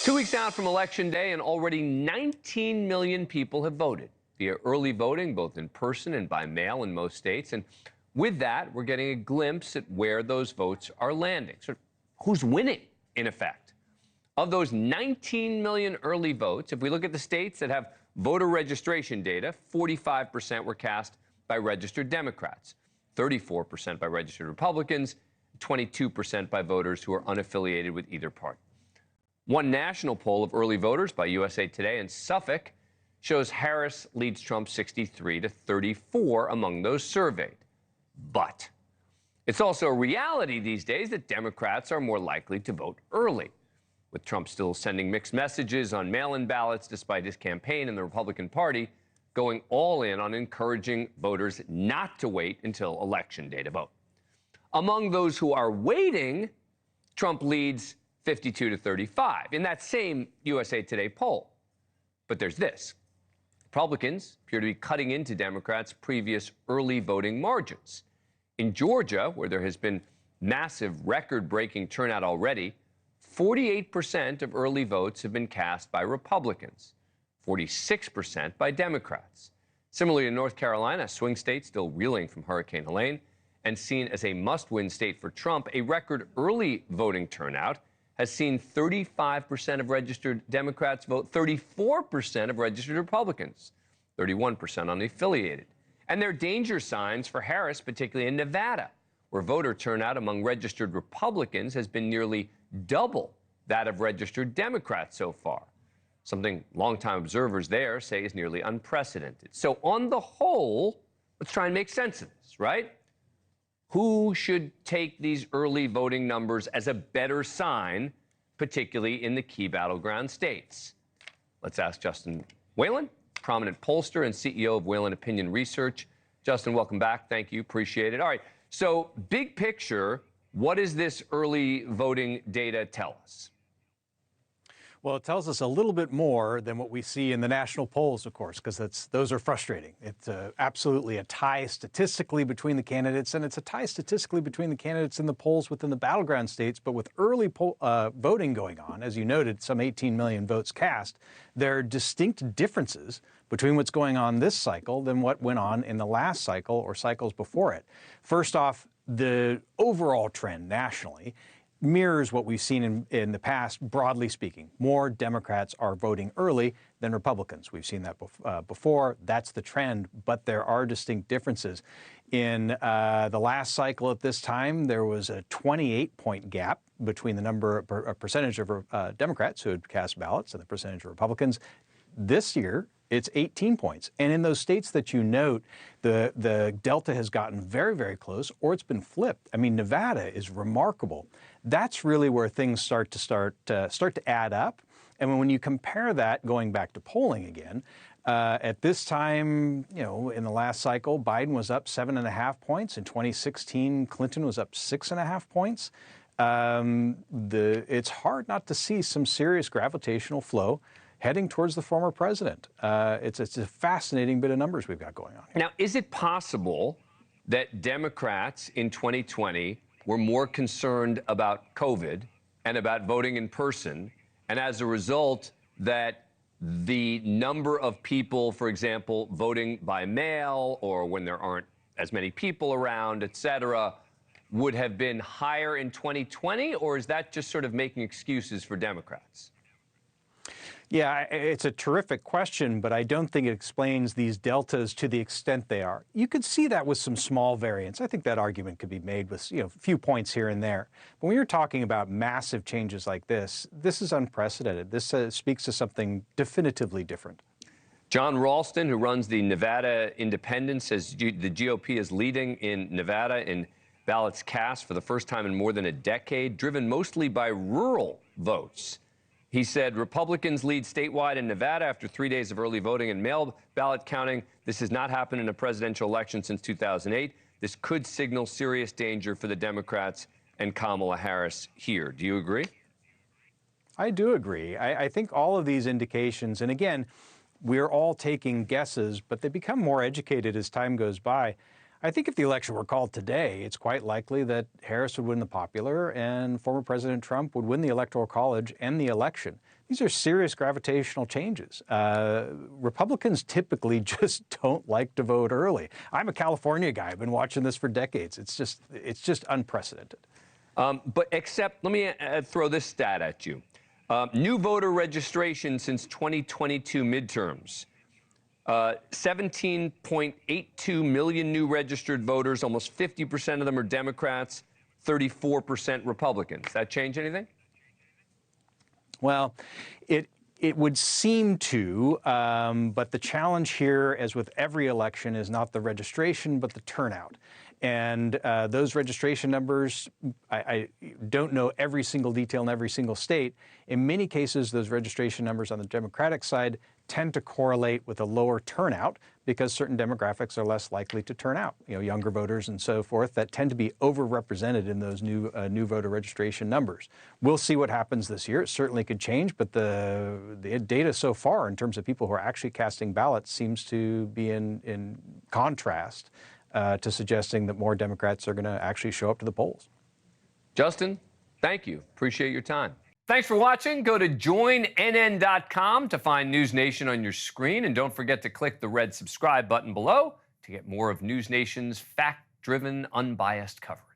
2 weeks out from Election Day, and already 19 million people have voted via early voting, both in person and by mail in most states. And with that, we're getting a glimpse at where those votes are landing. So who's winning, in effect? Of those 19 million early votes, if we look at the states that have voter registration data, 45% were cast by registered Democrats, 34% by registered Republicans, 22% by voters who are unaffiliated with either party. One national poll of early voters by USA Today in Suffolk shows Harris leads Trump 63-34 among those surveyed. But it's also a reality these days that Democrats are more likely to vote early, with Trump still sending mixed messages on mail-in ballots despite his campaign and the Republican Party going all in on encouraging voters not to wait until Election Day to vote. Among those who are waiting, Trump leads 52-35 in that same USA Today poll. But there's this. Republicans appear to be cutting into Democrats' previous early voting margins. In Georgia, where there has been massive record-breaking turnout already, 48% of early votes have been cast by Republicans, 46% by Democrats. Similarly, in North Carolina, a swing state still reeling from Hurricane Helene and seen as a must-win state for Trump, a record early voting turnout has seen 35% of registered Democrats vote 34% of registered Republicans, 31% unaffiliated. And there are danger signs for Harris, particularly in Nevada, where voter turnout among registered Republicans has been nearly double that of registered Democrats so far, something longtime observers there say is nearly unprecedented. So on the whole, let's try and make sense of this, right? Who should take these early voting numbers as a better sign, particularly in the key battleground states? Let's ask Justin Wallin, prominent pollster and CEO of Wallin Opinion Research. Justin, welcome back. Thank you. Appreciate it. All right. So big picture, what does this early voting data tell us? Well, it tells us a little bit more than what we see in the national polls, of course, because those are frustrating. It's absolutely a tie statistically between the candidates, and it's a tie statistically between the candidates in the polls within the battleground states. But with early voting going on, as you noted, some 18 million votes cast, there are distinct differences between what's going on this cycle than what went on in the last cycle or cycles before it. First off, the overall trend nationally mirrors what we've seen in the past, broadly speaking. More Democrats are voting early than Republicans. We've seen that before. That's the trend, but there are distinct differences. In the last cycle at this time, there was a 28-point gap between the percentage of Democrats who had cast ballots and the percentage of Republicans. This year, it's 18 points. And in those states that you note, the delta has gotten very, very close, or it's been flipped. I mean, Nevada is remarkable. That's really where things start to add up. And when you compare that, going back to polling again, at this time, in the last cycle, Biden was up 7.5 points. In 2016, Clinton was up 6.5 points. It's hard not to see some serious gravitational flow heading towards the former president. It's a fascinating bit of numbers we've got going on here. Now, is it possible that Democrats in 2020 were more concerned about COVID and about voting in person, and as a result, that the number of people, for example, voting by mail or when there aren't as many people around, et cetera, would have been higher in 2020, or is that just sort of making excuses for Democrats? Yeah, it's a terrific question, but I don't think it explains these deltas to the extent they are. You could see that with some small variance. I think that argument could be made with a few points here and there. But when you're talking about massive changes like this is unprecedented. This speaks to something definitively different. John Ralston, who runs the Nevada Independent, says the GOP is leading in Nevada in ballots cast for the first time in more than a decade, driven mostly by rural votes. He said Republicans lead statewide in Nevada after 3 days of early voting and mail ballot counting. This has not happened in a presidential election since 2008. This could signal serious danger for the Democrats and Kamala Harris here. Do you agree? I do agree. I think all of these indications, and again, we're all taking guesses, but they become more educated as time goes by. I think if the election were called today, it's quite likely that Harris would win the popular and former President Trump would win the Electoral College and the election. These are serious gravitational changes. Republicans typically just don't like to vote early. I'm a California guy. I've been watching this for decades. It's just unprecedented. But except, let me throw this stat at you. New voter registration since 2022 midterms. 17.82 million new registered voters. Almost 50% of them are Democrats, 34% Republicans. That change anything? Well, it would seem to, but the challenge here, as with every election, is not the registration, but the turnout. And those registration numbers, I don't know every single detail in every single state. In many cases, those registration numbers on the Democratic side tend to correlate with a lower turnout because certain demographics are less likely to turn out, younger voters and so forth, that tend to be overrepresented in those new voter registration numbers. We'll see what happens this year. It certainly could change, but the data so far in terms of people who are actually casting ballots seems to be in contrast to suggesting that more Democrats are going to actually show up to the polls. Justin, thank you. Appreciate your time. Thanks for watching. Go to joinnn.com to find News Nation on your screen. And don't forget to click the red subscribe button below to get more of News Nation's fact-driven, unbiased coverage.